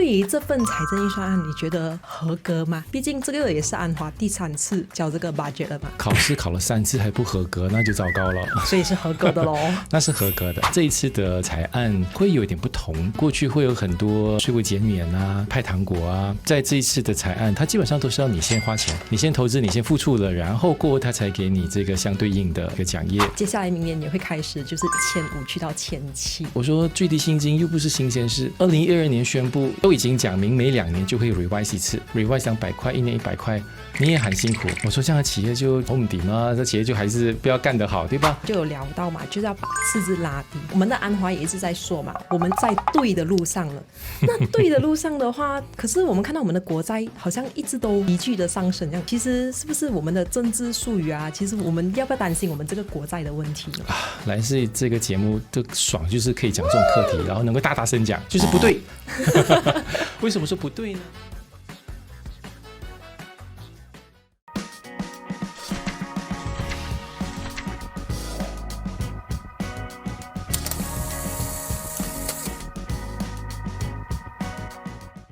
对于这份财政预算案，你觉得合格吗？毕竟这个也是安华第3次交这个 budget 了嘛。考试考了3次还不合格，那就糟糕了。所以是合格的咯。那是合格的。这一次的财案会有点不同，过去会有很多税务减免啊、派糖果啊，在这一次的财案，它基本上都是要你先花钱，你先投资，你先付出了，然后过后它才给你这个相对应的一个奖业。接下来明年也会开始就是1500去到1700。我说最低薪金又不是新鲜事，2012年宣布都已经讲明每2年就会 revise 一次 ，revise 200块，1年100块，你也很辛苦。我说这样的企业就红底嘛，这企业就还是不要干得好，对吧？就有聊到嘛，就是要把赤字拉低。我们的安华也一直在说嘛，我们在对的路上了。那对的路上的话，可是我们看到我们的国债好像一直都急剧的上升，这样其实是不是我们的政治术语啊？其实我们要不要担心我们这个国债的问题呢？来自这个节目的爽就是可以讲这种课题，然后能够大声讲，就是不对。为什么说不对呢？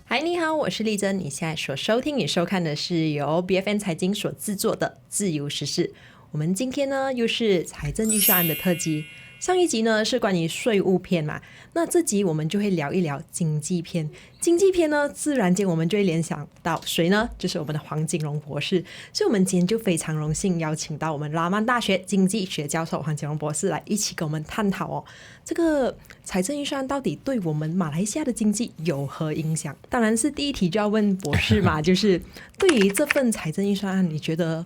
嗨，你好，我是丽珍。你现在所收听与收看的是由 BFN 财经所制作的自由时事。我们今天呢又是财政预算案的特辑。上一集呢是关于税务篇嘛，那这集我们就会聊一聊经济篇。经济篇呢，自然间我们就会联想到谁呢？就是我们的黄锦荣博士。所以我们今天就非常荣幸邀请到我们拉曼大学经济学教授黄锦荣博士来一起跟我们探讨哦，这个财政预算到底对我们马来西亚的经济有何影响？当然是第一题就要问博士嘛，就是对于这份财政预算案，你觉得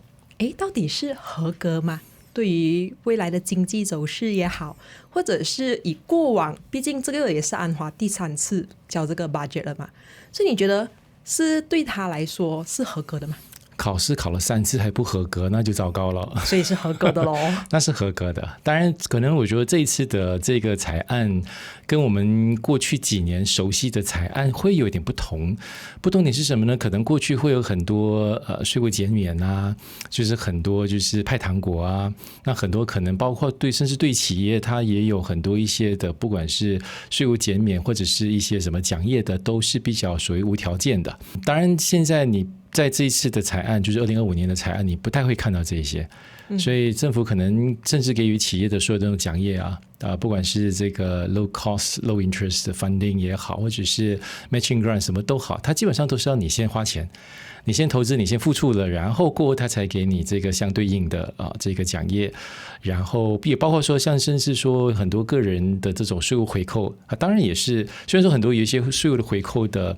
到底是合格吗？对于未来的经济走势也好，或者是以过往，毕竟这个也是安华第3次交这个 budget 了嘛，所以你觉得是对他来说是合格的吗？考试考了3次还不合格，那就糟糕了。所以是合格的咯。那是合格的。当然可能我觉得这一次的这个财案跟我们过去几年熟悉的财案会有点不同。不同点是什么呢？可能过去会有很多税务减免啊，就是很多就是派糖果啊，那很多可能包括对甚至对企业它也有很多一些的，不管是税务减免或者是一些什么奖业的，都是比较属于无条件的。当然现在你在这一次的财案，就是2025年的财案，你不太会看到这些，所以政府可能甚至给予企业的所有这种奖业啊，不管是这个 low cost low interest funding 也好，或者是 matching grant 什么都好，它基本上都是要你先花钱，你先投资，你先付出了，然后过后它才给你这个相对应的这个奖业，然后也包括说像甚至说很多个人的这种税务回扣当然也是，虽然说很多有一些税务的回扣的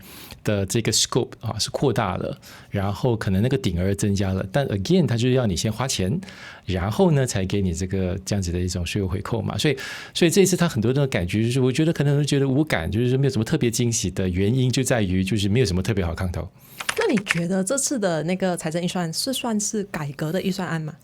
这个 scope 是扩大了，然后可能那个顶额增加了，但 again 它就是要你先花钱，然后呢才给你这样子的一种税务回扣嘛，所以这一次它很多的感觉就是我觉得可能觉得无感，就是没有什么特别惊喜的原因就在于就是没有什么特别好看头。那你觉得这次的那个财政预算是算是改革的预算案吗？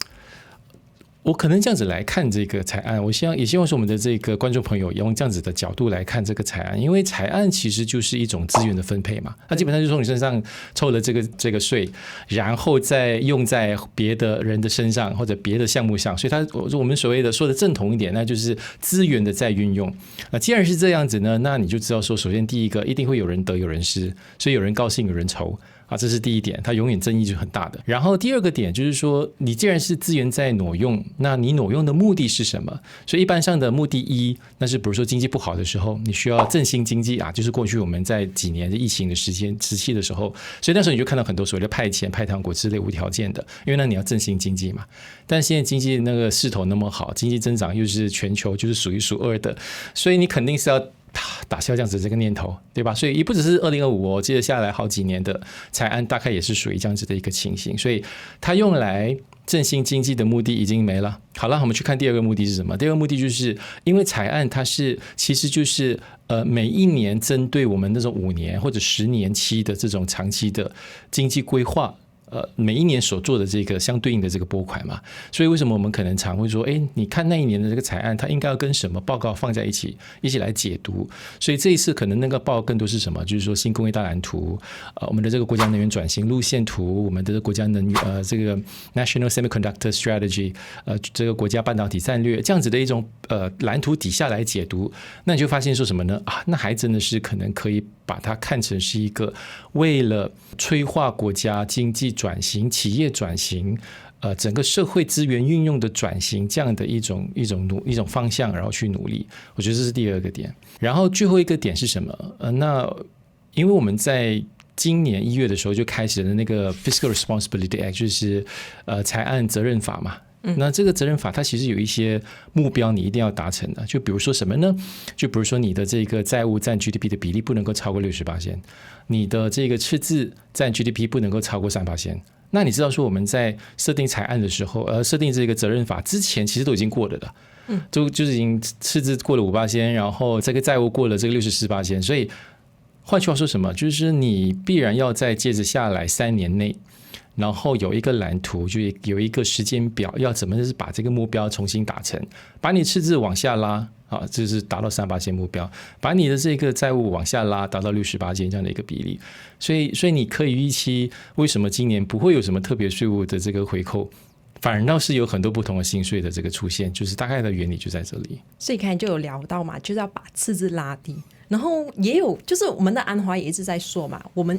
我可能这样子来看这个财案，也希望说我们的这个观众朋友用这样子的角度来看这个财案，因为财案其实就是一种资源的分配嘛，它基本上就是从你身上抽了这个税，然后再用在别的人的身上或者别的项目上，所以我们所谓的说的正统一点，那就是资源的再运用。既然是这样子呢，那你就知道说，首先第一个一定会有人得有人失，所以有人高兴有人愁。这是第一点，它永远争议就很大的。然后第二个点就是说，你既然是资源在挪用，那你挪用的目的是什么？所以一般上的目的一，那是比如说经济不好的时候，你需要振兴经济就是过去我们在几年的疫情的时期的时候，所以那时候你就看到很多所谓的派钱、派糖果之类无条件的，因为那你要振兴经济嘛。但现在经济那个势头那么好，经济增长又是全球就是数1数2的，所以你肯定是要打消这样子这个念头，对吧？所以也不只是2025接着下来好几年的财案大概也是属于这样子的一个情形，所以它用来振兴经济的目的已经没了。好了，我们去看第二个目的是什么？第二个目的就是因为财案它其实就是每一年针对我们那种5年或者10年期的这种长期的经济规划每一年所做的这个相对应的这个拨款嘛，所以为什么我们可能常会说，你看那一年的这个财案，它应该要跟什么报告放在一起来解读。所以这一次可能那个报告更多是什么？就是说新工业大蓝图，我们的这个国家能源转型路线图，我们的国家这个 National Semiconductor Strategy， 这个国家半导体战略这样子的一种蓝图底下来解读，那你就发现说什么呢？那还真的是可能可以把它看成是一个为了催化国家经济转型、企业转型、整个社会资源运用的转型这样的一种方向，然后去努力。我觉得这是第二个点。然后最后一个点是什么？那因为我们在今年1月的时候就开始了那个 Fiscal Responsibility Act， 就是财案责任法嘛。那这个责任法它其实有一些目标你一定要达成的，就比如说什么呢？就比如说你的这个债务占 GDP 的比例不能够超过 60%， 你的这个赤字占 GDP 不能够超过 3%。 那你知道说我们在设定财案的时候，设定这个责任法之前其实都已经过了的，就是已经赤字过了 5%， 然后这个债务过了这个 64%， 所以换句话说什么？就是你必然要在接着下来3年内，然后有一个蓝图，就有一个时间表，要怎么把这个目标重新达成，把你赤字往下拉就是达到 3% 目标，把你的这个债务往下拉，达到 60% 这样的一个比例。所以你可以预期为什么今年不会有什么特别税务的这个回扣，反而倒是有很多不同的新税的这个出现，就是大概的原理就在这里。所以刚才就有聊到嘛，就是要把赤字拉低，然后也有就是我们的安华也一直在说嘛，我们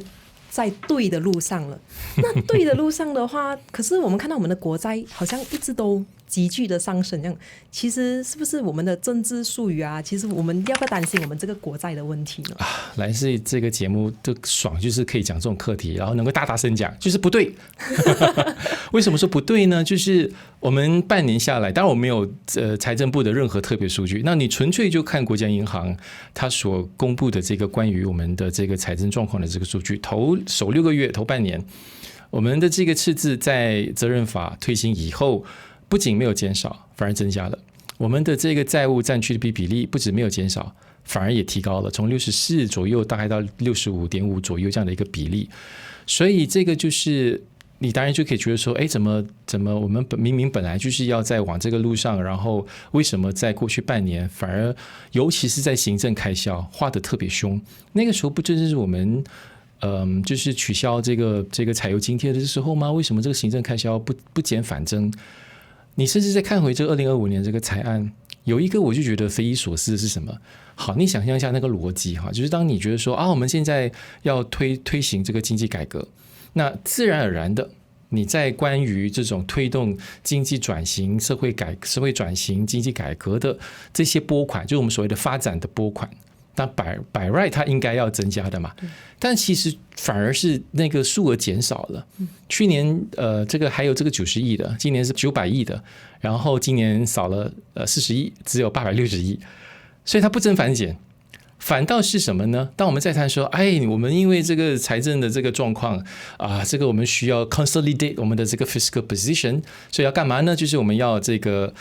在对的路上了。那对的路上的话，可是我们看到我们的国债好像一直都急剧的上升，这样其实是不是我们的政治术语啊？其实我们要不要担心我们这个国债的问题呢？来自这个节目的爽就是可以讲这种课题，然后能够大声讲，就是不对。为什么说不对呢？就是我们半年下来，当然我没有财政部的任何特别数据，那你纯粹就看国家银行它所公布的这个关于我们的这个财政状况的这个数据，首6个月头半年，我们的这个赤字在责任法推行以后，不仅没有减少，反而增加了。我们的这个债务占 GDP 比例不止没有减少，反而也提高了，从64左右大概到 65.5 左右这样的一个比例。所以这个就是你当然就可以觉得说，怎么我们明明本来就是要在往这个路上，然后为什么在过去半年反而尤其是在行政开销花得特别凶？那个时候不正是我们就是取消这个柴油津贴的时候吗？为什么这个行政开销不减反增？你甚至再看回这2025年这个财案，有一个我就觉得匪夷所思的是什么？好，你想象一下那个逻辑哈，就是当你觉得说我们现在要推行这个经济改革，那自然而然的，你在关于这种推动经济转型、社会转型、经济改革的这些拨款，就是我们所谓的发展的拨款。那by right 它应该要增加的嘛，但其实反而是那个数额减少了。去年这个还有这个90亿的，今年是900亿的，然后今年少了40亿，只有860亿，所以它不增反减。反倒是什么呢？当我们在谈说，我们因为这个财政的这个状况这个我们需要 consolidate 我们的这个 fiscal position， 所以要干嘛呢？就是我们要这个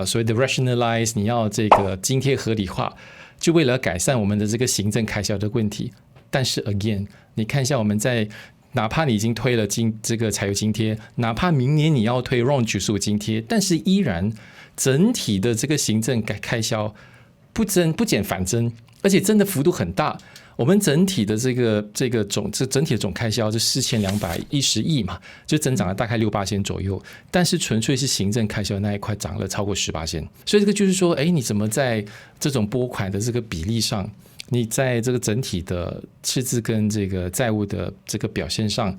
所谓的 rationalize， 你要这个津贴合理化。就为了改善我们的这个行政开销的问题，但是 again， 你看一下我们哪怕你已经推了这个柴油津贴，哪怕明年你要推 RON 95津贴，但是依然整体的这个行政开销不减反增，而且增的幅度很大。我们整体的这整体的总开销就4210亿嘛，就增长了大概6% 左右，但是纯粹是行政开销那一块涨了超过10%，所以这个就是说，你怎么在这种拨款的这个比例上，你在这个整体的赤字跟这个债务的这个表现上，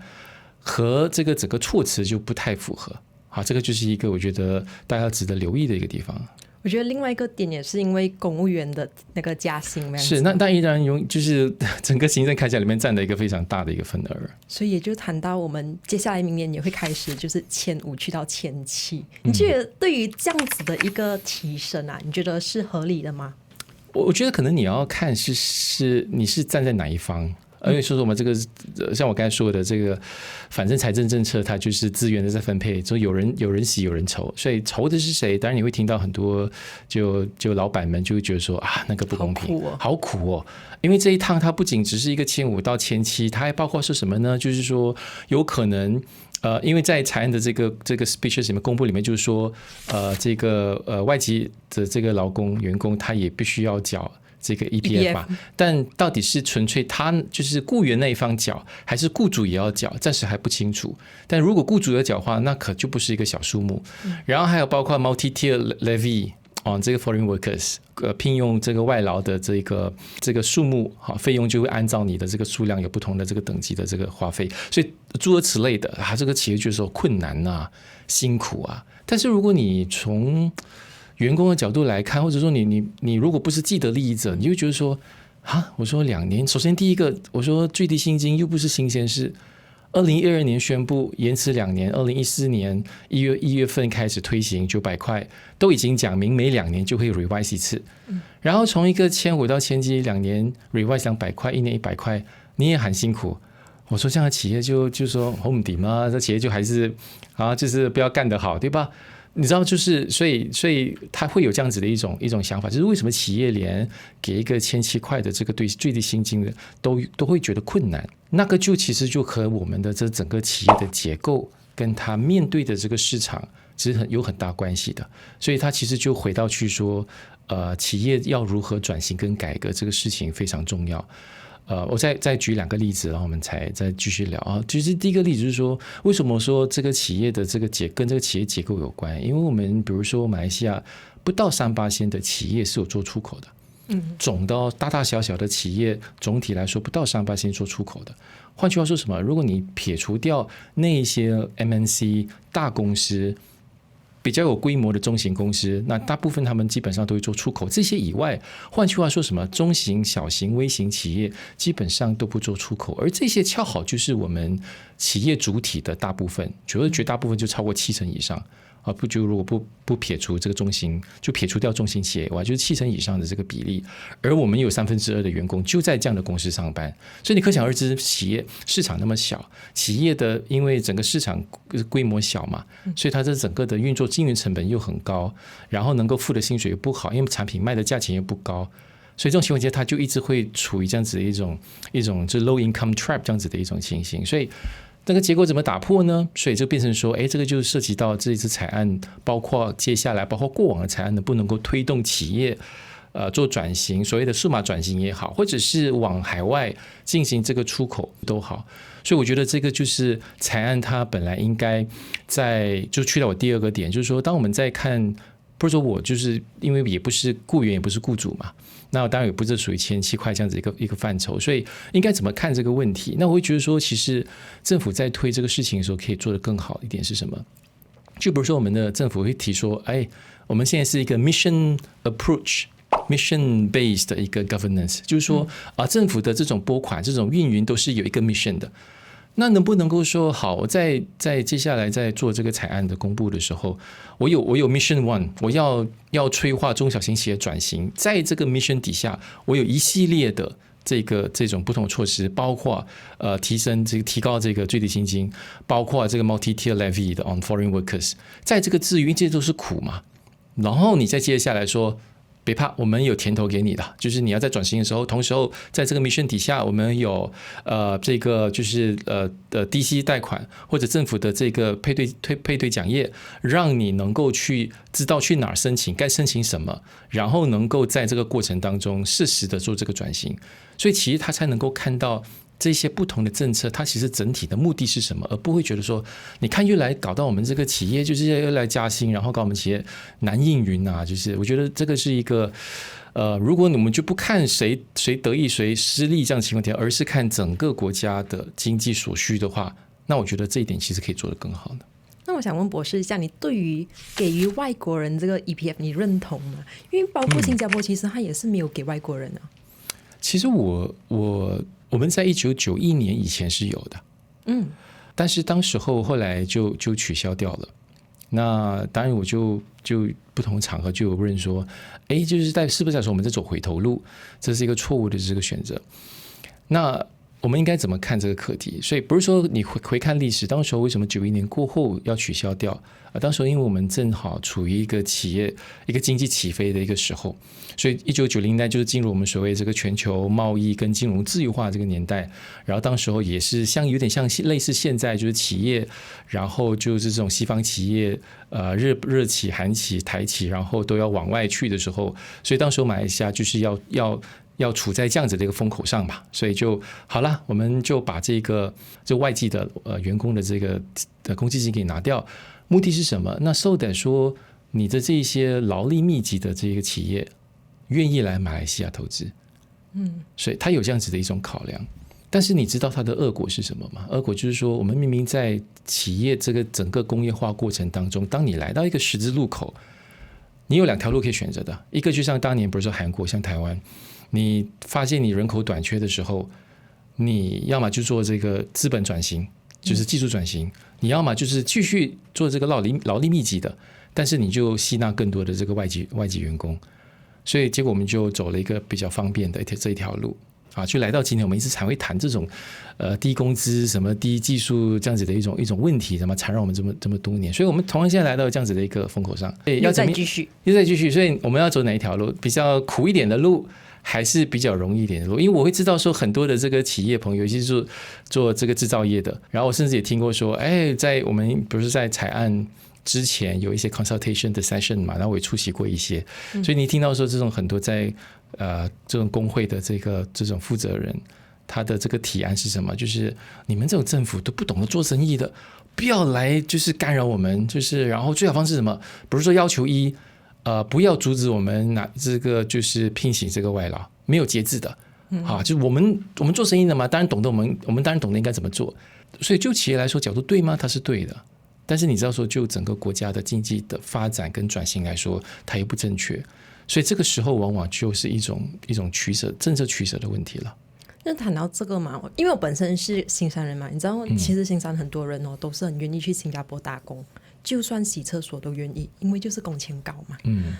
和这个整个措辞就不太符合。好，这个就是一个我觉得大家值得留意的一个地方。我觉得另外一个点也是因为公务员的那个加薪，是那依然就是整个行政开销里面占了一个非常大的一个份额，所以也就谈到我们接下来明年也会开始就是1,500去到1,700，你觉得对于这样子的一个提升你觉得是合理的吗？我觉得可能你要看是你是站在哪一方。因为说我们这个像我刚才说的这个，反正财政政策它就是资源的在分配，就有人喜有人愁，所以愁的是谁？当然你会听到很多就老板们就会觉得说啊，那个不公平，好苦哦。因为这一趟它不仅只是一个1500到1700，它还包括是什么呢？就是说有可能。因为在财案的这个 speech 里面公布里面就是说，这个外籍的这个劳工员工他也必须要缴这个 EPF 嘛，但到底是纯粹他就是雇员那一方缴，还是雇主也要缴，暂时还不清楚。但如果雇主要缴的话，那可就不是一个小数目。然后还有包括 multi-tier levy。这个 foreign workers 聘用这个外劳的这个数目费用就会按照你的这个数量有不同的这个等级的这个花费，所以诸如此类的这个企业就是说困难啊辛苦啊。但是如果你从员工的角度来看，或者说你如果不是既得利益者，你就觉得说我说2年，首先第一个我说最低薪金又不是新鲜事，2012年宣布延迟2年，2014年1月份开始推行900块，都已经讲明每2年就会 revise 一次。然后从一个1500到1700 2年 revise 200块，1年100块，你也很辛苦。我说这样的企业就说好唔掂啊，这企业就还是就是不要干得好，对吧？你知道，就是所以他会有这样子的一种想法，就是为什么企业连给一个1700块的这个最低薪金的都会觉得困难？那个其实就和我们的这整个企业的结构跟他面对的这个市场其实有很大关系的。所以他其实就回到去说，企业要如何转型跟改革这个事情非常重要。我再举2个例子，然后我们再继续聊啊。其实第一个例子就是说，为什么说这个企业的这个跟这个企业结构有关？因为我们比如说马来西亚不到3%的企业是有做出口的，总的大大小小的企业总体来说不到3%做出口的。换句话说什么？如果你撇除掉那一些 MNC 大公司。比较有规模的中型公司，那大部分他们基本上都会做出口，这些以外，换句话说什么，中型、小型、微型企业基本上都不做出口，而这些恰好就是我们企业主体的大部分，绝大部分就超过70%以上。如果不撇除这个中型，就撇除掉中型企业以外，就是70%以上的这个比例，而我们有2/3的员工就在这样的公司上班，所以你可想而知，企业市场那么小，企业的因为整个市场规模小嘛，所以它的整个的运作经营成本又很高，然后能够付的薪水又不好，因为产品卖的价钱又不高，所以这种情况下，它就一直会处于这样子的一种就 low income trap 这样子的一种情形，所以。那个结构怎么打破呢？所以就变成说，这个就涉及到这一次财案，包括接下来，包括过往的财案能不能够推动企业做转型，所谓的数码转型也好，或者是往海外进行这个出口都好。所以我觉得这个就是财案它本来应该就去到我第2个点，就是说，当我们在看，不是说我就是因为也不是雇员，也不是雇主嘛。那当然也不是属于1700块这样子一个范畴，所以应该怎么看这个问题？那我会觉得说，其实政府在推这个事情的时候，可以做得更好一点是什么？就比如说我们的政府会提说，我们现在是一个 mission approach。Mission based 的一个 governance， 就是说政府的这种拨款、这种运营都是有一个 mission 的。那能不能够说好，在接下来在做这个财案的公布的时候，我有 Mission One， 我要催化中小型企业转型，在这个 Mission 底下，我有一系列的这种不同的措施，包括提高这个最低薪金，包括这个 multi-tier levy 的 on foreign workers， 在这个至于这些都是苦嘛，然后你再接下来说。别怕，我们有甜头给你的，就是你要在转型的时候，同时候在这个 mission 底下，我们有这个就是低息贷款或者政府的这个配对奖业，让你能够去知道去哪儿申请，该申请什么，然后能够在这个过程当中适时的做这个转型，所以其实他才能够看到。这些不同的政策，它其实整体的目的是什么，而不会觉得说，你看又来搞到我们这个企业，就是又来加薪，然后搞我们企业难应云啊，就是我觉得这个是一个，如果我们就不看谁得益谁失利这样的情况下，而是看整个国家的经济所需的话，那我觉得这一点其实可以做得更好的。那我想问博士，像你对于给予外国人这个 EPF， 你认同吗？因为包括新加坡，其实他也是没有给外国人啊。其实我们在1991年以前是有的，但是当时候后来就取消掉了。那当然我就不同场合就有问说，就是是不是在说我们在走回头路，这是一个错误的这个选择。那我们应该怎么看这个课题？所以不是说你回看历史，当时候为什么91年过后要取消掉？当时候因为我们正好处于一个企业一个经济起飞的一个时候，所以1990年代就是进入我们所谓这个全球贸易跟金融自由化这个年代。然后当时候也是有点像类似现在就是企业，然后就是这种西方企业日企、韩企、台企，然后都要往外去的时候，所以当时候马来西亚就是要处在这样子的一个风口上吧，所以就好了，我们就把这外籍的员工的这个公积金给拿掉。目的是什么？那so that说你的这些劳力密集的这个企业愿意来马来西亚投资，所以他有这样子的一种考量。但是你知道它的恶果是什么吗？恶果就是说，我们明明在企业这个整个工业化过程当中，当你来到一个十字路口，你有2条路可以选择的。一个就像当年比如说韩国，像台湾，你发现你人口短缺的时候，你要么就做这个资本转型，就是技术转型，你要么就是继续做这个劳力密集的，但是你就吸纳更多的这个外籍员工，所以结果我们就走了一个比较方便的这一条路啊，就来到今天我们一直才会谈这种低工资什么低技术这样子的一种问题，什么缠绕我们这么多年，所以我们同样现在来到这样子的一个风口上，又再继续，所以我们要走哪一条路？比较苦一点的路，还是比较容易一点的路？因为我会知道说很多的这个企业朋友，尤其是做这个制造业的，然后我甚至也听过说，在我们比如说在采案之前有一些 consultation 的 session 嘛，然后我也出席过一些，所以你听到说这种很多在这种工会的这种负责人，他的这个提案是什么？就是你们这种政府都不懂得做生意的，不要来就是干扰我们，就是然后最好方式是什么？比如说要求不要阻止我们拿这个就是聘请这个外劳，没有节制的就是我们做生意的嘛，当然懂得我们当然懂得应该怎么做。所以就企业来说角度对吗？它是对的，但是你知道说就整个国家的经济的发展跟转型来说，它也不正确，所以这个时候往往就是一种取舍，政策取舍的问题了。就谈到这个嘛，因为我本身是新山人嘛，你知道其实新山很多人都是很愿意去新加坡打工，就算洗厕所都愿意，因为就是工钱高嘛。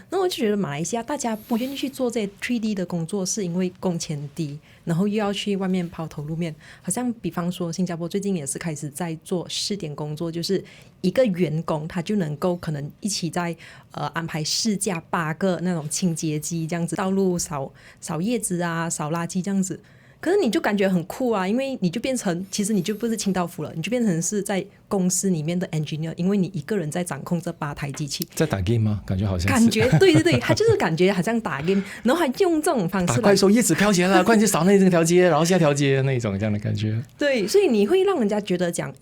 那我就觉得马来西亚大家不愿意去做这些 3D 的工作，是因为工钱低，然后又要去外面抛头露面。好像比方说新加坡最近也是开始在做试点工作，就是一个员工他就能够可能一起在安排4架8个那种清洁机这样子，道路扫叶子啊，扫垃圾这样子。可是你就感觉很酷啊，因为你就变成其实你就不是清道夫了，你就变成是在公司里面的 engineer， 因为你一个人在掌控这8台机器。在打 game 吗？感觉好像是感觉对他就是感觉好像打 game， 然后还用这种方式打怪兽叶子飘起来了，快去扫那条街，然后下条街那种这样的感觉。对，所以你会让人家觉得讲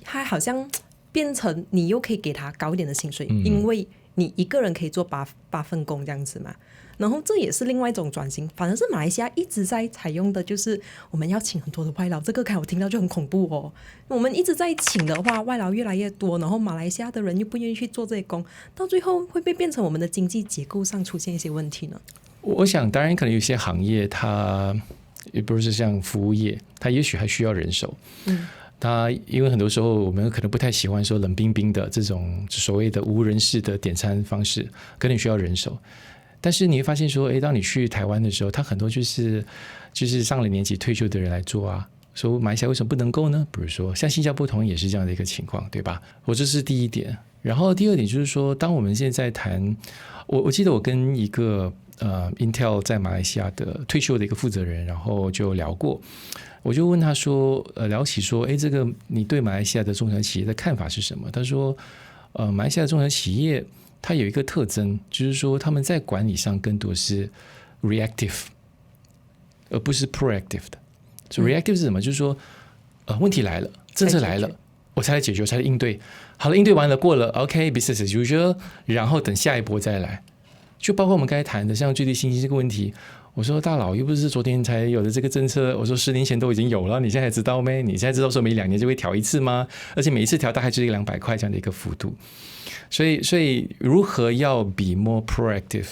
他好像变成你又可以给他高一点的薪水，因为你一个人可以做八份工这样子嘛。然后这也是另外一种转型，反而是马来西亚一直在采用的就是我们要请很多的外劳，这个我听到就很恐怖哦。我们一直在请的话，外劳越来越多，然后马来西亚的人又不愿意去做这些工，到最后会不会变成我们的经济结构上出现一些问题呢？我想当然可能有些行业它也不是像服务业，它也许还需要人手。它因为很多时候我们可能不太喜欢说冷冰冰的这种所谓的无人式的点餐方式，可能需要人手。但是你会发现说，当你去台湾的时候，他很多就是上了年纪退休的人来做啊。说马来西亚为什么不能够呢？比如说像新加坡同样也是这样的一个情况，对吧？这是第一点。然后第二点就是说，当我们现在谈，我记得我跟一个Intel 在马来西亚的退休的一个负责人，然后就聊过。我就问他说，聊起说，这个你对马来西亚的中小企业的看法是什么？他说，马来西亚的中小企业它有一个特征，就是说他们在管理上更多是 reactive， 而不是 proactive 的。所以 reactive 是什么？就是说，问题来了，政策来了，我才来解决，我才来应对。好了，应对完了，过了 OK，business as usual， 然后等下一波再来。就包括我们刚才谈的，像最低薪金这个问题，我说大佬又不是昨天才有的这个政策，我说10年前都已经有了，你现在才知道咩？你现在知道说每2年就会调一次吗？而且每一次调大概就是200块这样的一个幅度。所以如何要 be more proactive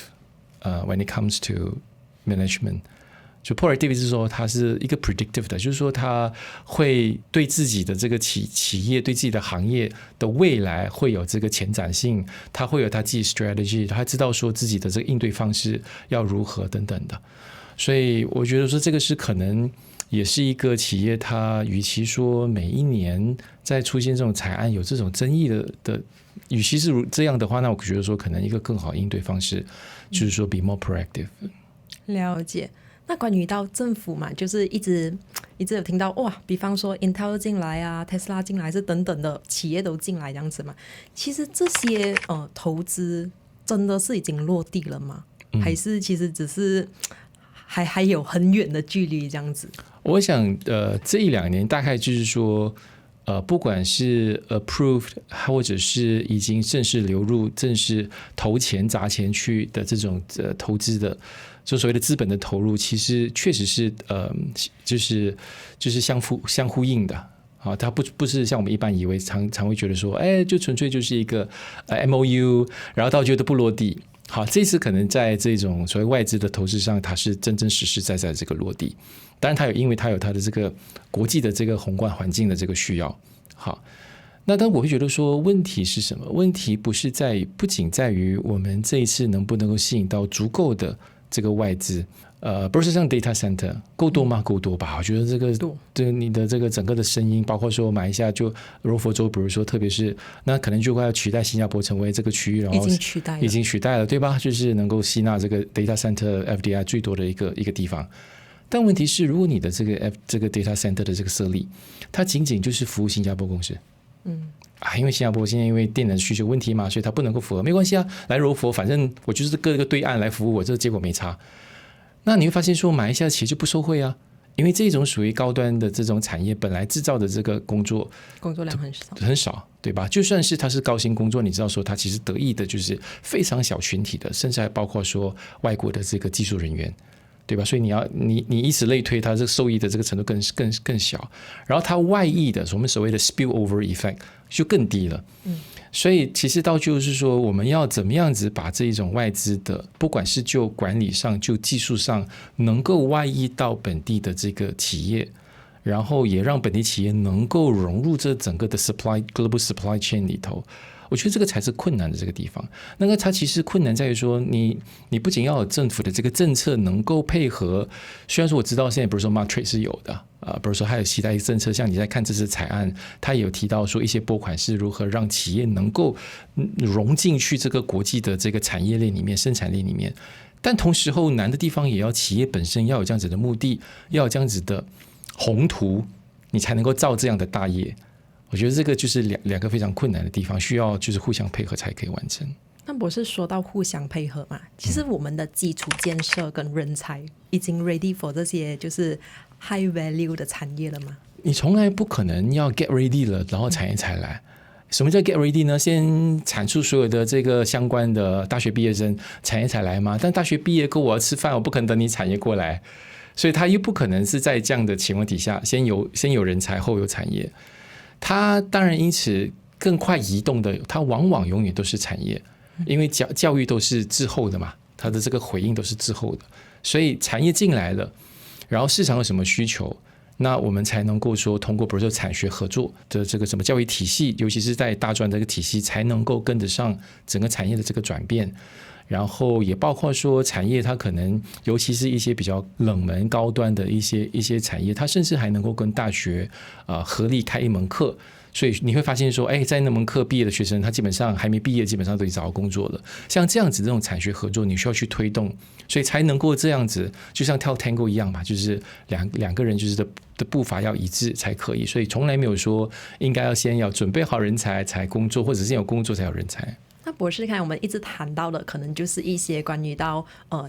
when it comes to management， 就 proactive 是说它是一个 predictive 的，就是说它会对自己的这个企业对自己的行业的未来会有这个前瞻性，它会有它自己 strategy， 它知道说自己的这个应对方式要如何等等的。所以我觉得说这个是可能也是一个企业，它与其说每一年在出现这种财案有这种争议的，与其是这样的话，那我觉得说可能一个更好应对方式就是说 be more proactive。了解。那关于到政府嘛，就是一直有听到哇，比方说 Intel 进来啊 Tesla 进来是等等的企业都进来这样子嘛。其实这些投资真的是已经落地了吗？还是其实只是还有很远的距离这样子？我想这一两年大概就是说不管是 approved 或者是已经正式流入、正式投钱砸钱去的这种投资的，就所谓的资本的投入，其实确实是就是相呼应的。啊，它不是像我们一般以为常会觉得说，哎，就纯粹就是一个MOU， 然后到最后都不落地。好，这次可能在这种所谓外资的投资上，它是真正实实在在的这个落地。当然，因为它有它的这个国际的这个宏观环境的这个需要。好，那但我会觉得说，问题是什么？问题不仅在于我们这一次能不能够吸引到足够的这个外资。不是像 data center 够多吗？够多吧。我觉得这个你的这个整个的声音，包括说马来西亚就柔佛州，比如说特别是那可能就快要取代新加坡成为这个区域，然后已经取代了，对吧？就是能够吸纳这个 data center FDI 最多的一个地方。但问题是，如果你的这个 data center 的这个设立，它仅仅就是服务新加坡公司，因为新加坡现在因为电能需求问题嘛，所以它不能够符合，没关系啊，来柔佛，反正我就是各个对岸来服务我，这个结果没差。那你会发现说，马来西亚企业就不受惠啊，因为这种属于高端的这种产业，本来制造的这个工作量很少，对吧？就算是它是高薪工作，你知道说它其实得益的就是非常小群体的，甚至还包括说外国的这个技术人员，对吧？所以你以此类推，它这个受益的这个程度更小，然后它外溢的我们所谓的 spillover effect 就更低了。所以其实到就是说，我们要怎么样子把这一种外资的，不管是就管理上、就技术上，能够外溢到本地的这个企业，然后也让本地企业能够融入这整个的 global supply chain 里头。我觉得这个才是困难的这个地方。那个它其实困难在于说，你不仅要有政府的这个政策能够配合，虽然说我知道现在比如说 Matrix 是有的比如说还有其他一些政策，像你在看这次财案，它也有提到说一些拨款是如何让企业能够融进去这个国际的这个产业链里面、生产链里面。但同时候难的地方也要企业本身要有这样子的目的，要有这样子的宏图，你才能够造这样的大业。我觉得这个就是两个非常困难的地方，需要就是互相配合才可以完成。那不是说到互相配合嘛？其实我们的基础建设跟人才已经 ready for 这些就是 high value 的产业了吗？你从来不可能要 get ready 了，然后产业才来。什么叫 get ready 呢？先产出所有的这个相关的大学毕业生，产业才来吗？但大学毕业后我要吃饭，我不可能等你产业过来，所以他又不可能是在这样的情况底下，先有人才后有产业。它当然因此更快移动的，它往往永远都是产业，因为教育都是滞后的嘛，它的这个回应都是滞后的，所以产业进来了，然后市场有什么需求，那我们才能够说通过比如说产学合作的这个什么教育体系，尤其是在大专这个体系，才能够跟得上整个产业的这个转变。然后也包括说产业它可能尤其是一些比较冷门高端的一些产业，它甚至还能够跟大学合力开一门课，所以你会发现说在那门课毕业的学生，他基本上还没毕业基本上都已经找到工作了。像这样子这种产学合作你需要去推动，所以才能够这样子，就像跳 Tango 一样嘛，就是两个人就是的步伐要一致才可以，所以从来没有说应该要先要准备好人才才工作，或者是有工作才有人才。那博士看我们一直谈到的可能就是一些关于到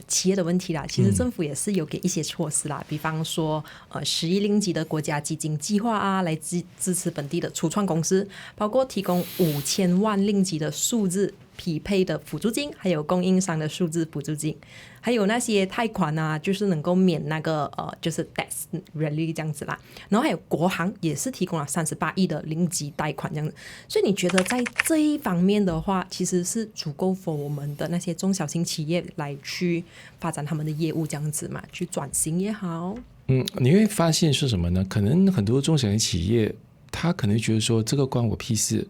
企业的问题啦，其实政府也是有给一些措施啦，比方说10亿令吉的国家基金计划啊，来支持本地的初创公司，包括提供5000万令吉的数字匹配的补助金，还有供应商的数字补助金，还有那些贷款啊，就是能够免那个就是 tax relief 这样子啦。然后还有国行也是提供了38亿的零级贷款这样子。所以你觉得在这一方面的话，其实是足够 for 我们的那些中小型企业来去发展他们的业务这样子嘛，去转型也好。你会发现是什么呢？可能很多中小型企业他可能觉得说这个关我屁事，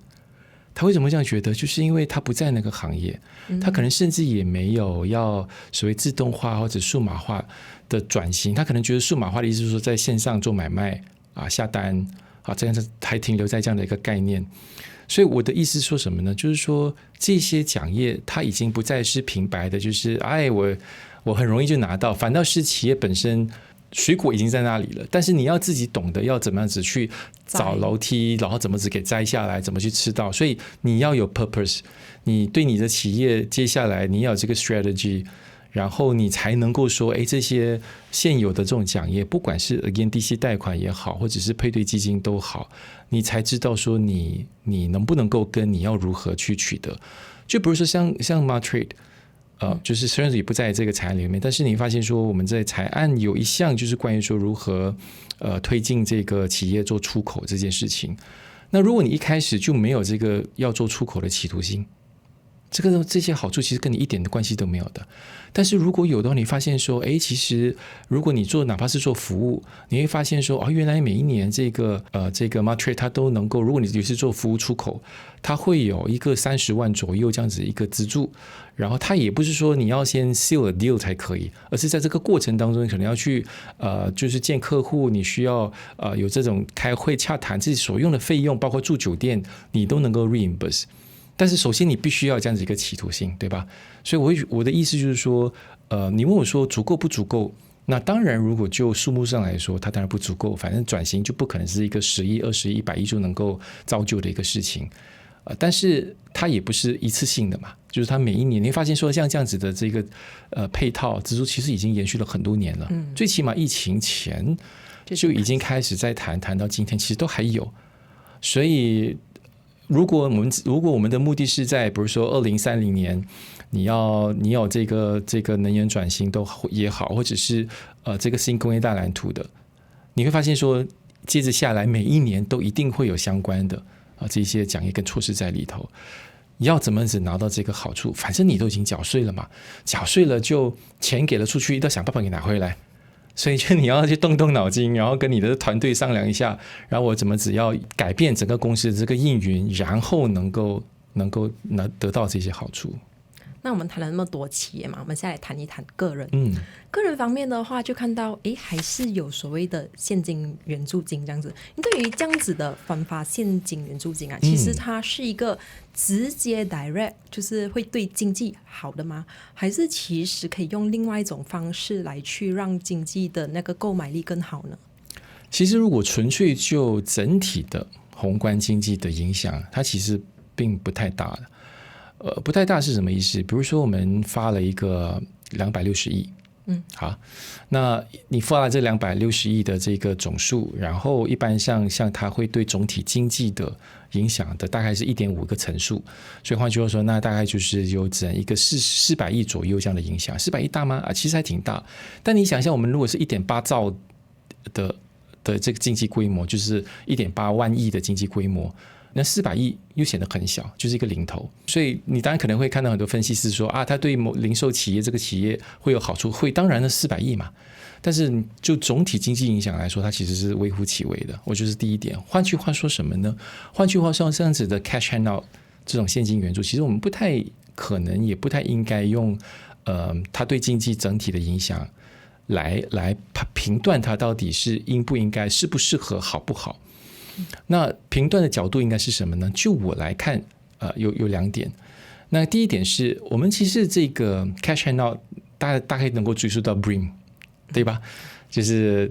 他为什么这样觉得？就是因为他不在那个行业，他可能甚至也没有要所谓自动化或者数码化的转型，他可能觉得数码化的意思是说在线上做买卖下单这样子还停留在这样的一个概念。所以我的意思说什么呢？就是说这些奖业它已经不再是平白的，就是我很容易就拿到，反倒是企业本身水果已经在那里了，但是你要自己懂得要怎么样子去找楼梯，然后怎么子给摘下来，怎么去吃到，所以你要有 purpose， 你对你的企业接下来你要有这个 strategy， 然后你才能够说这些现有的这种奖业，不管是 again DC 贷款也好，或者是配对基金都好，你才知道说你能不能够跟你要如何去取得。就比如说像 Martrade，就是虽然也不在这个财案里面，但是你发现说我们在财案有一项就是关于说如何推进这个企业做出口这件事情。那如果你一开始就没有这个要做出口的企图心，这些好处其实跟你一点的关系都没有的。但是如果有的话，你发现说其实如果你做哪怕是做服务，你会发现说原来每一年这个Martrade 它都能够，如果你是做服务出口，它会有一个30万左右这样子一个资助，然后它也不是说你要先 seal a deal 才可以，而是在这个过程当中你可能要去就是见客户，你需要有这种开会洽谈自己所用的费用，包括住酒店你都能够 reimburse。但是首先你必须要这样子一个企图心，对吧？所以我的意思就是说你问我说足够不足够，那当然如果就数目上来说它当然不足够，反正转型就不可能是一个10亿20亿100亿就能够造就的一个事情，但是它也不是一次性的嘛，就是它每一年你会发现说像这样子的这个配套支出其实已经延续了很多年了，最起码疫情前就已经开始在谈到今天其实都还有。所以如果我们的目的是在比如说2030年你有这个能源转型都也好，或者是这个新工业大蓝图的，你会发现说接着下来每一年都一定会有相关的这些奖业跟措施在里头。要怎么子拿到这个好处，反正你都已经缴税了嘛，缴税了就钱给了出去，要想办法给拿回来，所以就你要去动脑筋，然后跟你的团队商量一下，然后我怎么只要改变整个公司的这个运营，然后能够得到这些好处。那我们谈了那么多企业嘛，我们现在来谈一谈个人。个人方面的话就看到还是有所谓的现金援助金这样子。你对于这样子的分发现金援助金其实它是一个直接 direct 就是会对经济好的吗？还是其实可以用另外一种方式来去让经济的那个购买力更好呢？其实如果纯粹就整体的宏观经济的影响，它其实并不太大的。不太大是什么意思？比如说我们发了一个260亿，好，那你发了这260亿的这个总数，然后一般像它会对总体经济的影响的大概是 1.5 个层数，所以换句话说，那大概就是有整一个400亿左右这样的影响。400亿大吗？其实还挺大。但你想一下，我们如果是 1.8 兆的这个经济规模，就是 1.8 万亿的经济规模，那400亿又显得很小，就是一个零头。所以你当然可能会看到很多分析师说它对某零售企业这个企业会有好处，会，当然了400亿嘛，但是就总体经济影响来说，它其实是微乎其微的。我觉得是第一点。换句话说什么呢？换句话说，这样子的 cash handout 这种现金援助，其实我们不太可能也不太应该用它对经济整体的影响来评断它到底是应不应该、适不适合、好不好。那评断的角度应该是什么呢？就我来看有2点。那第一点是我们其实这个 cash handout 大概能够追溯到 BRIM， 对吧？就是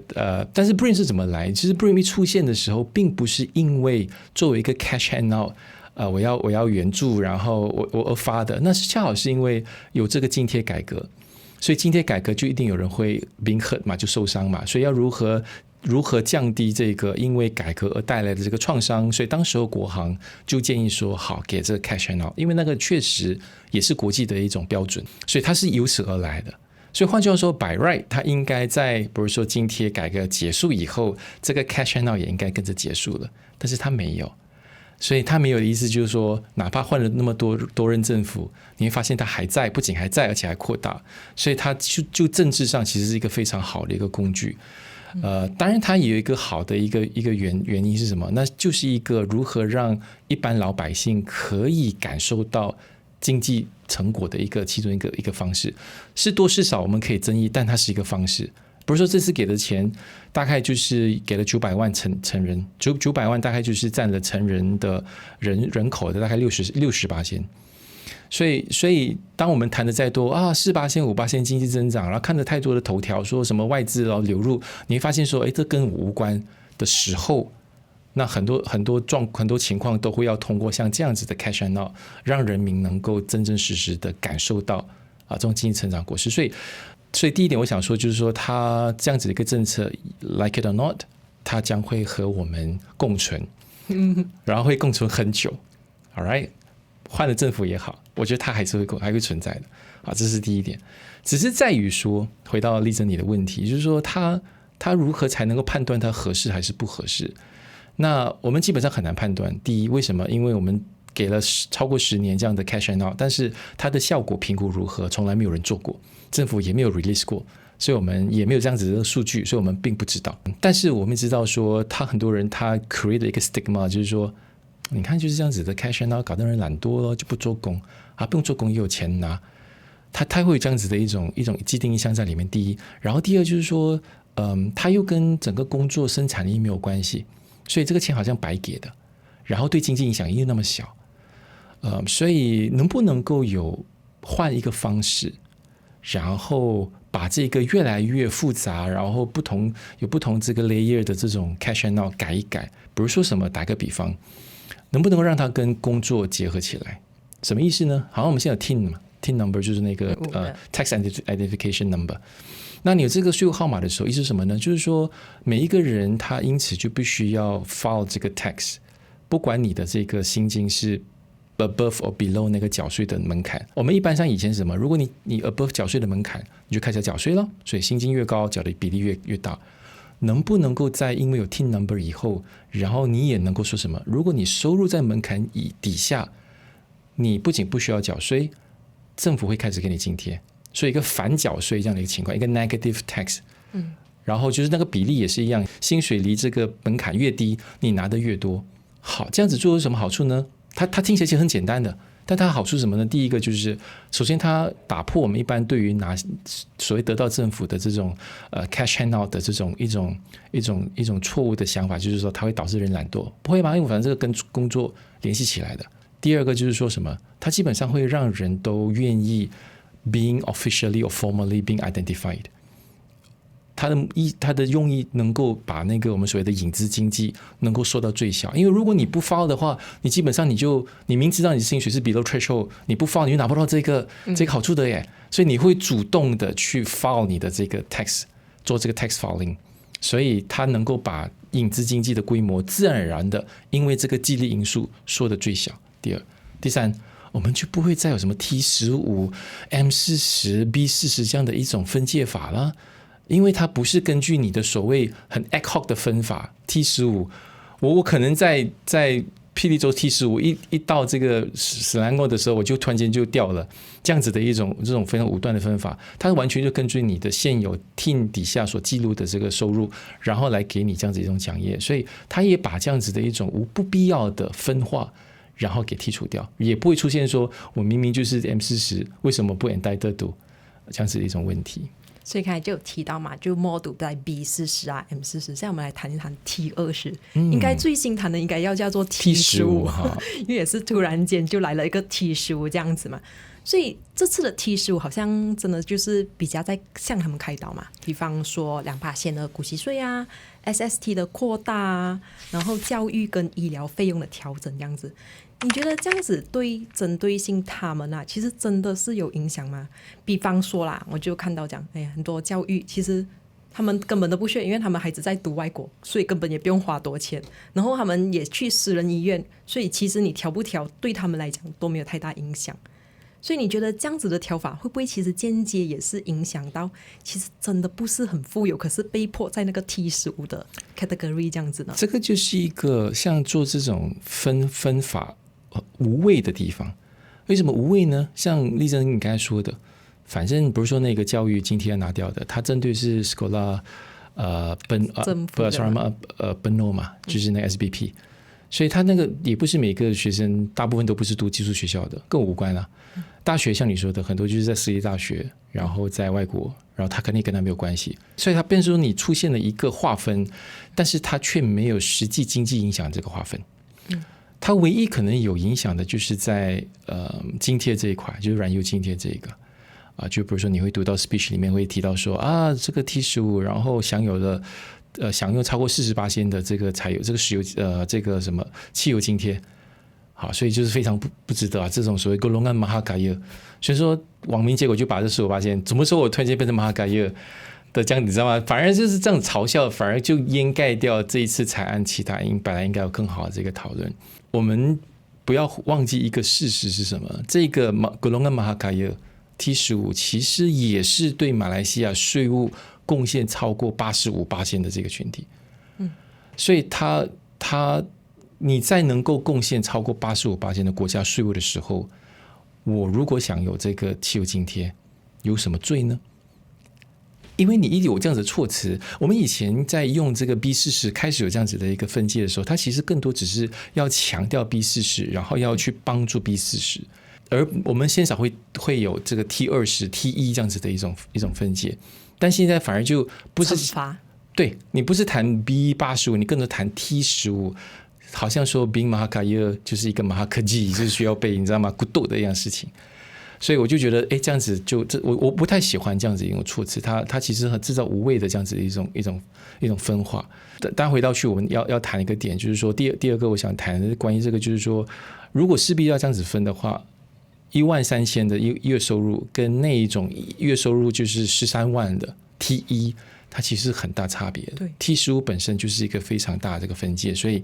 但是 BRIM 是怎么来？其实 BRIM 一出现的时候并不是因为作为一个 cash handout我要援助然后我而发的，那是恰好是因为有这个津贴改革，所以津贴改革就一定有人会 being hurt 嘛，就受伤嘛，所以要如何降低这个因为改革而带来的这个创伤，所以当时候国行就建议说好给这个 cash handout， 因为那个确实也是国际的一种标准，所以它是由此而来的。所以换句话说 by right 它应该在比如说津贴改革结束以后，这个 cash handout 也应该跟着结束了，但是它没有。所以它没有的意思就是说，哪怕换了那么多任政府，你会发现它还在，不仅还在，而且还扩大。所以它就政治上其实是一个非常好的一个工具。当然它也有一个好的一个原因是什么？那就是一个如何让一般老百姓可以感受到经济成果的其中一个方式，是多是少我们可以争议，但它是一个方式。比如说这次给的钱大概就是给了900万成人，900万大概就是占了成人的人口的大概60%。所以当我们谈的再多啊，4%、5%经济增长，然后看着太多的头条说什么外资然后流入，你会发现说，这跟我无关的时候，那很多情况都会要通过像这样子的 cash and out， 让人民能够真真实实的感受到这种经济成长果实。所以第一点我想说就是说，它这样子的一个政策 like it or not， 它将会和我们共存，然后会共存很久。 All right， 换了政府也好，我觉得它还会存在的。好，这是第一点。只是在于说，回到丽珍你的问题，就是说它如何才能够判断它合适还是不合适？那我们基本上很难判断。第一，为什么？因为我们给了超过10年这样的 cash and out， 但是它的效果评估如何，从来没有人做过，政府也没有 release 过，所以我们也没有这样子的数据，所以我们并不知道。但是我们知道说，很多人他 create 一个 stigma， 就是说，你看就是这样子的 cash and out， 搞得人懒惰了，就不做工啊，不用做工也有钱拿。他会有这样子的一种既定印象在里面。第一，然后第二就是说，他又跟整个工作生产力没有关系，所以这个钱好像白给的，然后对经济影响又那么小。所以能不能够换一个方式，然后把这个越来越复杂，然后有不同这个 layer 的这种 cash and out 改一改。比如说什么，打个比方，能不能够让它跟工作结合起来？什么意思呢？好像我们现在有 TIN 嘛，TIN number 就是那个tax identification number。那你有这个税务号码的时候，意思是什么呢？就是说每一个人他因此就必须要 file 这个 tax， 不管你的这个薪金是above or below 那个缴税的门槛。我们一般上以前是什么？如果你 above 缴税的门槛，你就开始缴税了，所以薪金越高，缴的比例越大。能不能够在因为有 TIN number 以后，然后你也能够说什么？如果你收入在门槛底下，你不仅不需要缴税，政府会开始给你津贴。所以一个反缴税这样的一个情况，一个 negative tax。然后就是那个比例也是一样，薪水离这个门槛越低，你拿的越多。好，这样子做有什么好处呢？它听起来其实很简单的，但它好处是什么呢？第一个就是，首先它打破我们一般对于所谓得到政府的这种cash hand out 的这种一种错误的想法，就是说它会导致人懒惰，不会吧？因为反正这个跟工作联系起来的。第二个就是说什么？它基本上会让人都愿意 being officially or formally being identified。它的用意能够把那个我们所谓的影子经济能够缩到最小，因为如果你不 file 的话，你基本上你明知道你的薪水是 below threshold， 你不 file 你就拿不到这个好处的耶，所以你会主动的去 file 你的这个 tax， 做这个 tax filing， 所以它能够把影子经济的规模自然而然的因为这个激励因素缩得最小。第二，第三，我们就不会再有什么 T15、M40、B40 这样的一种分界法了。因为它不是根据你的所谓很 ad hoc 的分法 T15， 我可能在霹雳州 T15 一到这个史兰莪的时候，我就突然间就掉了，这样子的这种非常武断的分法，它完全就根据你的现有 TIN 底下所记录的这个收入，然后来给你这样子一种奖业，所以它也把这样子的一种不必要的分化然后给剔除掉，也不会出现说我明明就是 M40 为什么不 entitled 这样子的一种问题。所以刚才就有提到嘛，就 model 在 B40 啊 M40， 现在我们来谈一谈 T20，应该最新谈的应该要叫做 T15， 因为也是突然间就来了一个 T15 这样子嘛，所以这次的 T15 好像真的就是比较在向他们开刀嘛，比方说2%的股息税啊， SST 的扩大啊，然后教育跟医疗费用的调整这样子。你觉得这样子对针对性他们啊，其实真的是有影响吗？比方说啦，我就看到讲，很多教育其实他们根本都不需要，因为他们孩子在读外国，所以根本也不用花多钱。然后他们也去私人医院，所以其实你调不调对他们来讲都没有太大影响。所以你觉得这样子的调法会不会其实间接也是影响到其实真的不是很富有，可是被迫在那个 T15 的 category 这样子呢？这个就是一个像做这种分法无谓的地方。为什么无谓呢？像丽珍你刚才说的，反正不是说那个教育津贴要拿掉的，它针对是 Sekolah 政府的Beno 嘛，就是那个 SBP，所以他那个也不是每个学生，大部分都不是读技术学校的，跟我无关啊。大学像你说的，很多就是在私立大学，然后在外国，然后他肯定跟他没有关系，所以他变成说你出现了一个划分，但是他却没有实际经济影响这个划分。它唯一可能有影响的就是在津贴这一块，就是燃油津贴这一个就比如说你会读到 speech 里面会提到说这个 T15， 然后享用超过48%的这个柴油这个石油这个什么汽油津贴。好，所以就是非常 不值得这种所谓 golongan mahakaya， 所以说网民结果就把这15%怎么说我突然间变成 mahakaya 的这样，你知道吗？反而就是这样嘲笑，反而就掩盖掉这一次采案其他本来应该有更好的这个讨论。我们不要忘记一个事实是什么，这个 golongan mahakaya T15 其实也是对马来西亚税务贡献超过85%的这个群体。所以你在能够贡献超过85%的国家税务的时候，我如果想有这个汽油津贴，有什么罪呢？因为你一有这样子的措辞，我们以前在用这个 B40 开始有这样子的一个分界的时候，它其实更多只是要强调 B40， 然后要去帮助 B40， 而我们鲜少会有这个 T20、T1 这样子的一种分界，但现在反而就不是惩罚，对，你不是谈 B85， 你更多谈 T15， 好像说 Being Mahakaya 就是一个 Mahakaji， 就是需要被你知道吗骨斗的一样事情。所以我就觉得这样子我不太喜欢这样子一种措辞，它其实很制造无谓的这样子的一种分化。但回到去我们要谈一个点，就是说第二个我想谈的关于这个，就是说如果势必要这样子分的话，13000的月收入跟那一种月收入就是13万的 T1， 它其实很大差别。对， T15 本身就是一个非常大的这个分界，所以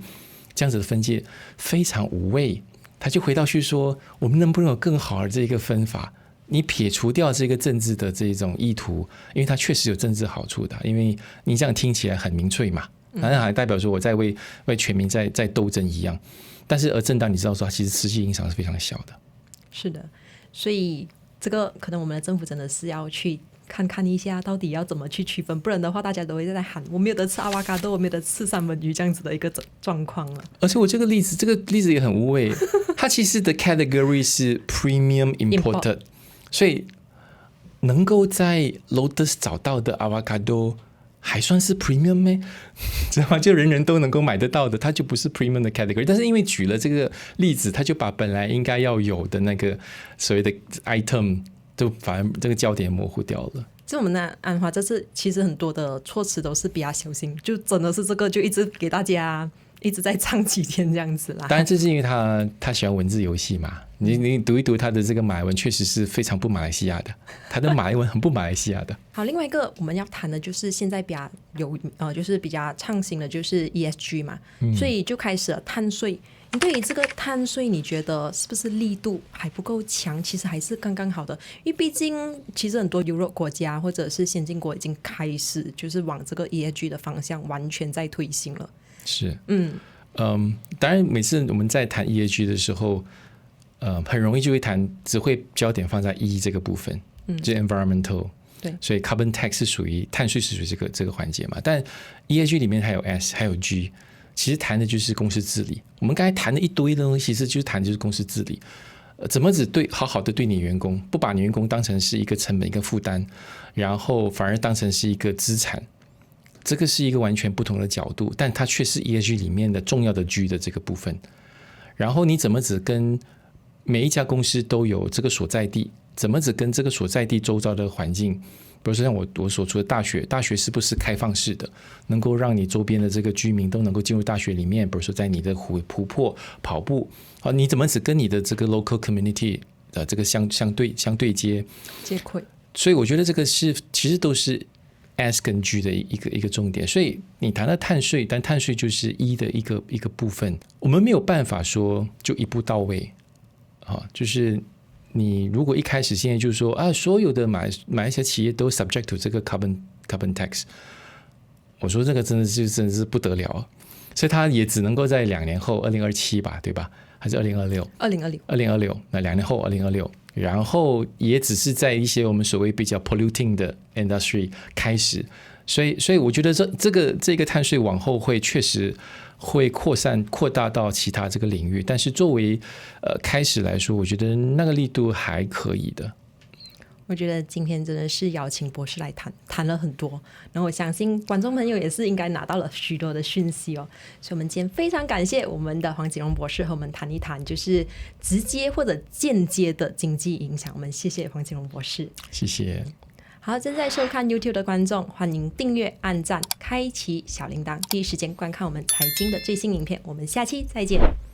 这样子的分界非常无谓。他就回到去说，我们能不能有更好的这个分法？你撇除掉这个政治的这种意图，因为它确实有政治好处的，因为你这样听起来很民粹嘛，好像还代表说我在为全民在斗争一样。但是而政党你知道说，它其实实际影响是非常小的。是的，所以这个可能我们的政府真的是要去看一下到底要怎么去区分，不然的话大家都会在喊我没有得吃阿瓦嘎多，我没有得吃三文鱼这样子的一个状况了。而且我这个例子也很无谓，它其实的 category 是 premium imported， 所以能够在 Lotus 找到的阿瓦嘎多还算是 premium 咩？知道吗？就人人都能够买得到的，它就不是 premium 的 category。但是因为举了这个例子，它就把本来应该要有的那个所谓的 item就反而这个焦点模糊掉了。就我们的安华这次其实很多的措辞都是比较小心，就真的是这个就一直给大家一直在唱几天这样子啦。当然这是因为他喜欢文字游戏嘛，你读一读他的这个马来文确实是非常不马来西亚的，他的马来文很不马来西亚的。好，另外一个我们要谈的就是现在比较就是比较畅行的就是 ESG 嘛，所以就开始了碳税。你对于这个碳税你觉得是不是力度还不够强？其实还是刚刚好的，因为毕竟其实很多欧洲国家或者是先进国已经开始就是往这个 ESG 的方向完全在推行了。是，当然每次我们在谈 ESG 的时候很容易就会只会焦点放在 E 这个部分，就是 environmental， 对，所以 carbon tax 是属于碳税是属于这个环节嘛，但 ESG 里面还有 S 还有 G，其实谈的就是公司治理。我们刚才谈的一堆的东西，其实就是谈的就是公司治理。怎么只好好的对你员工，不把你员工当成是一个成本一个负担，然后反而当成是一个资产，这个是一个完全不同的角度，但它却是 ESG 里面的重要的 G 的这个部分。然后你怎么只跟每一家公司都有这个所在地，怎么只跟这个所在地周遭的环境，比如说像我所处的大学是不是开放式的，能够让你周边的这个居民都能够进入大学里面，比如说在你的湖泊跑步，你怎么只跟你的这个 local community 的这个相对接轨？所以我觉得这个其实都是 S 跟 G 的一个重点。所以你谈到碳税，但碳税就是 E 的一个部分，我们没有办法说就一步到位，就是你如果一开始现在就是说所有的马来西亚企业都 subject to 这个 carbon tax， 我说这个真的是不得了，所以它也只能够在2年后2027吧，对吧？还是2026？ 2026，那2年后2026，然后也只是在一些我们所谓比较 polluting 的 industry 开始所以我觉得这个碳税往后会确实会扩大到其他这个领域，但是作为开始来说，我觉得那个力度还可以的。我觉得今天真的是邀请博士来谈了很多，然后我相信观众朋友也是应该拿到了许多的讯息哦。所以我们今天非常感谢我们的黄锦荣博士和我们谈一谈就是直接或者间接的经济影响。我们谢谢黄锦荣博士，谢谢。好，正在收看 YouTube 的观众，欢迎订阅、按赞、开启小铃铛，第一时间观看我们财经的最新影片。我们下期再见。